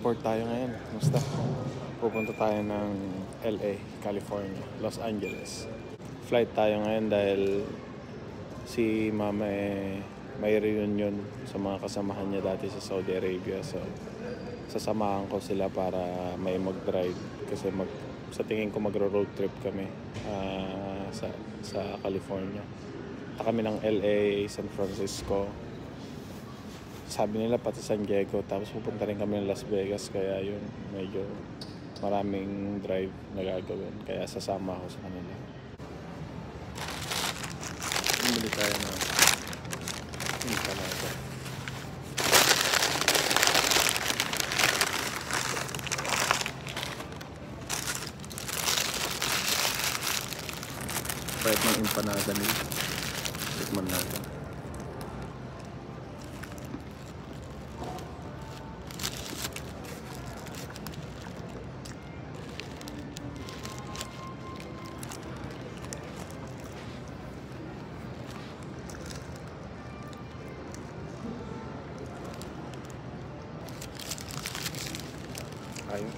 airport tayo ngayon. Musta? Pupunta tayo ng LA, California, Los Angeles. Flight tayo ngayon dahil si mama may reunion sa mga kasamahan niya dati sa Saudi Arabia. So, sasamahan ko sila para may mag-drive. Kasi sa tingin ko magro-road trip kami sa California. Kami ng LA, San Francisco. Sabi nila pati San Diego, tapos pupunta rin kami ng Las Vegas, kaya yun medyo maraming drive na gagawin, kaya sasama ako sa kanila. Bumili tayo ng empanada. Pahit ng empanada nila, tikman natin. Ayun.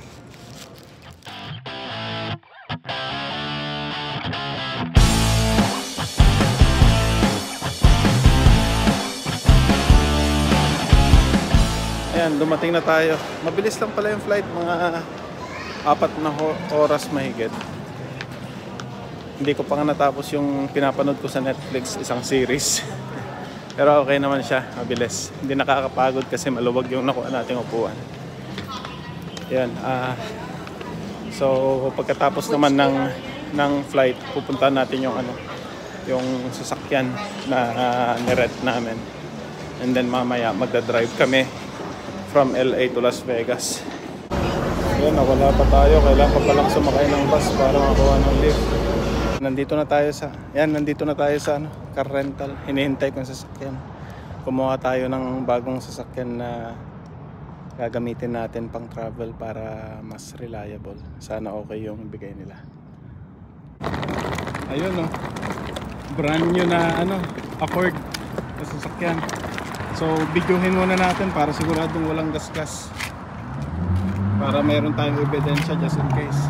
Ayan, dumating na tayo. Mabilis lang pala yung flight, mga 4 na oras mahigit. Hindi ko pa nga natapos yung pinapanood ko sa Netflix, isang series. Pero okay naman siya, mabilis. Hindi nakakapagod kasi maluwag yung nakuha nating upuan. Yan, so pagkatapos naman ng flight, pupuntahan natin yung sasakyan na ni-rent namin. And then mamaya magda-drive kami from LA to Las Vegas. Yan, nawala pa tayo. Kailangan pa palang sumakay ng bus para makakuha ng lift. Nandito na tayo sa car rental. Hinihintay ko yung sasakyan. Kumuha tayo ng bagong sasakyan na gagamitin natin pang travel para mas reliable. Sana okay yung bigay nila. Ayun brand new na Accord na sasakyan. So videohin muna natin para siguradong walang gasgas, para meron tayong ebidensya just in case.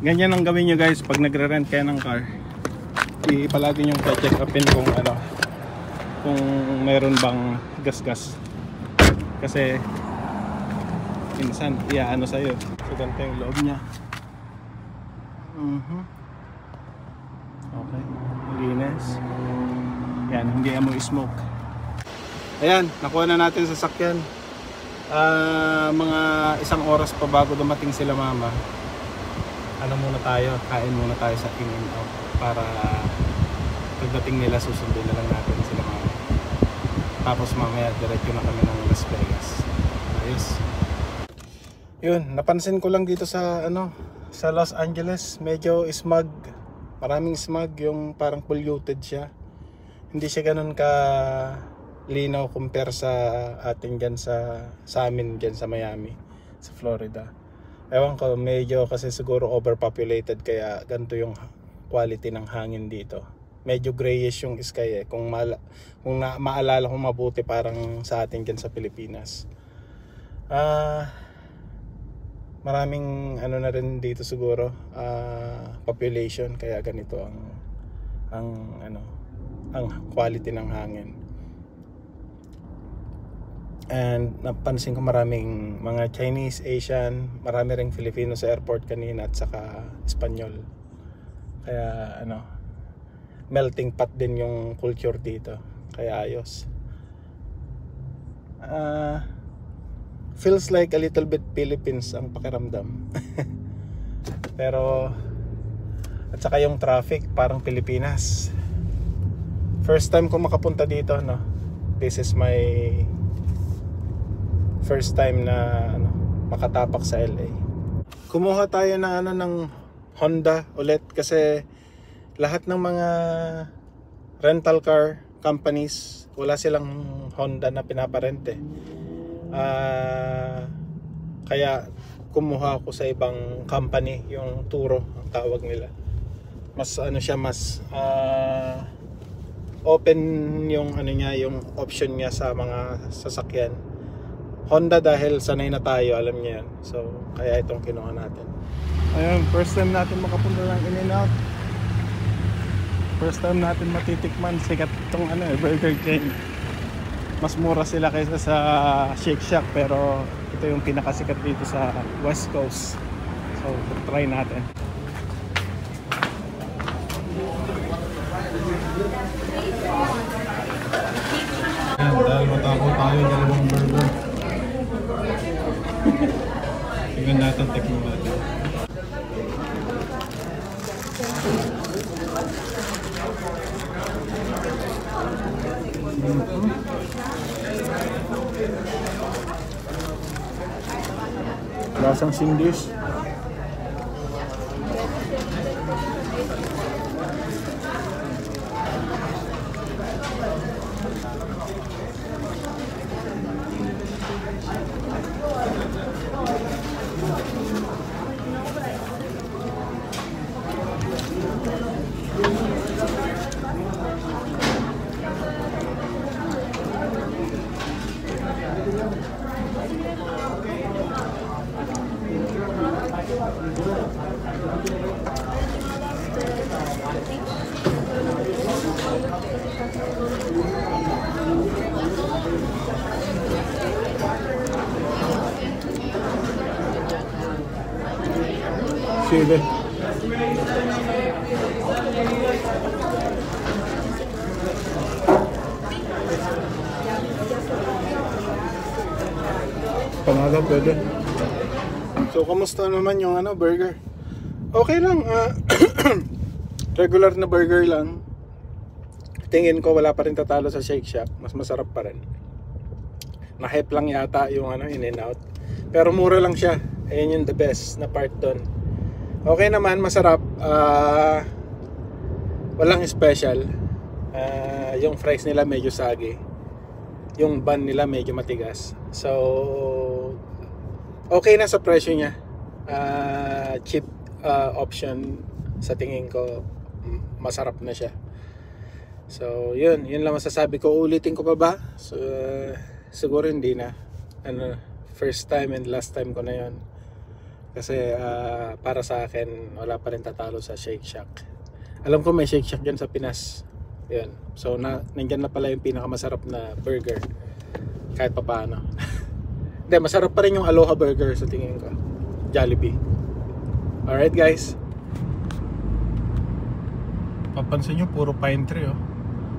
Ganyan ang gawin nyo guys pag nagre-rent kayo ng car. Palagi nyo check upin kung meron bang gasgas, kasi minsan sa'yo. So ganito yung loob nya. Okay, linis. Yan, hindi amoy smoke. Ayan, nakuha na natin sa sasakyan. Mga 1 oras pa bago dumating sila mama. Kain muna tayo sa In-N-Out para pagdating nila susundin na lang natin sila mama. Tapos mamaya diretso na kami ng Las Vegas. Ayos. Yun, napansin ko lang dito sa Los Angeles, medyo smog. Maraming smog, yung parang polluted siya. Hindi siya ganun ka linaw compare sa atin dyan sa amin dyan sa Miami, sa Florida. Ewan ko, medyo kasi siguro overpopulated kaya ganito yung quality ng hangin dito. Medyo grayish yung sky kung maalala ko mabuti, parang sa atin dyan sa Pilipinas. Maraming na rin dito siguro population, kaya ganito ang quality ng hangin. And napansin ko maraming mga Chinese, Asian, marami ring Filipino sa airport kanina at saka Espanyol. Kaya melting pot din yung culture dito, kaya ayos. Feels like a little bit Philippines ang pakiramdam. Pero at saka yung traffic parang Pilipinas. First time ko makapunta dito, this is my first time na makatapak sa LA. Kumuha tayo ng Honda ulit kasi lahat ng mga rental car companies wala silang Honda na pinaparente. Kaya kumuha ako sa ibang company, yung Turo ang tawag nila. Mas open yung ano niya, yung option niya sa mga sasakyan. Honda dahil sanay na tayo, alam niya yan. So kaya itong kinuha natin. Ayun, first time natin makapunta ng In-N-Out. First time natin matitikman sikat itong Burger King. Mas mura sila kaysa sa Shake Shack, pero ito yung pinakasikat dito sa West Coast. So try natin. Yan, dahil matapos tayo dalawang burger. Tingnan natin, tikman natin. Lasang Singlish. Sige. Pangalan pwede. So, kamusta naman yung burger? Okay lang. Regular na burger lang. Tingin ko wala pa rin tatalo sa Shake Shack. Mas masarap pa rin. Na-hype lang yata yung In-N-Out. Pero mura lang siya. Ayun yung the best na part doon. Okay naman, masarap. Walang special. Yung fries nila medyo sagi. Yung bun nila medyo matigas. So okay na sa presyo niya. Cheap option sa tingin ko. Masarap na siya. So yun lang masasabi ko. Ulitin ko pa ba? So, siguro hindi na. First time and last time ko na yun. Kasi para sa akin wala pa rin tatalo sa Shake Shack. Alam ko may Shake Shack dyan sa Pinas. Yun. So nandyan na pala yung pinakamasarap na burger. Kahit pa paano. Hindi, masarap pa rin yung Aloha Burger sa tingin ko. Jollibee. Alright guys. Papansin nyo, puro pine tree oh.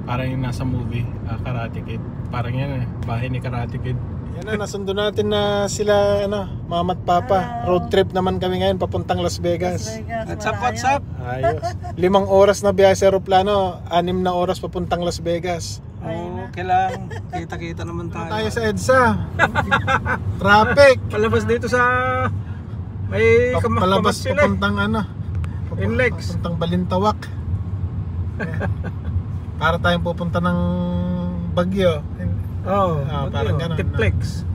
Parang yung nasa movie, Karate Kid. Parang yan bahay ni Karate Kid. Yan na, nasundo natin na sila, mama at papa. Road trip naman kami ngayon, papuntang Las Vegas. What's up? Ayos. 5 oras na biyahe sa aeroplano, 6 na oras papuntang Las Vegas. Oo, kailangan kita-kita naman tayo. Tayo sa EDSA. Traffic. Palabas dito sa may palabas papuntang Inlex. papuntang Balintawak. Para tayong pupunta ng Baguio. Parang ganun. Tiplex.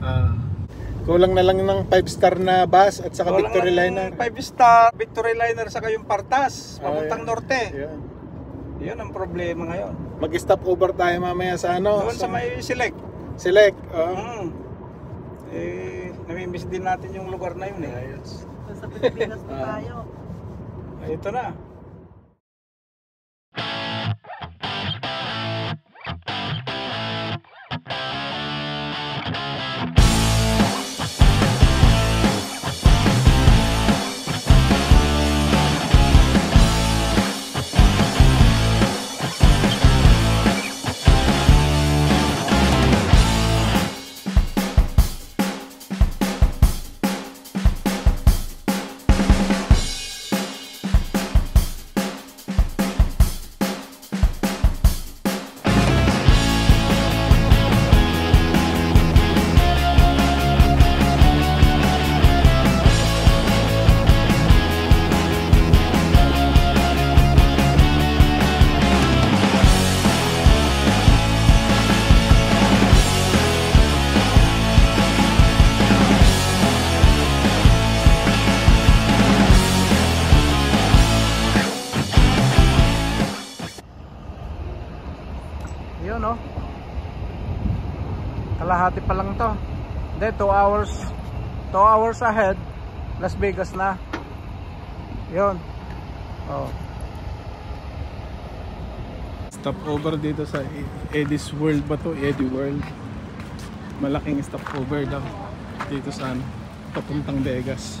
Kulang na lang ng 5-star na bus at saka Victory Liner. 5-star Victory Liner saka yung Partas papuntang norte. Yun ang problema ngayon. Mag-stop over tayo mamaya sa doon sa may Select. Select. Namimiss din natin yung lugar na yun Ayos. Sa Pilipinas tayo. Ito na. oh. Kalahati pa lang to. Hindi, 2 hours. 2 hours ahead. Las Vegas na. Yun. Oh. Stopover dito sa Eddie's World ba to? Eddie World. Malaking stopover daw. Dito sa papuntang Vegas.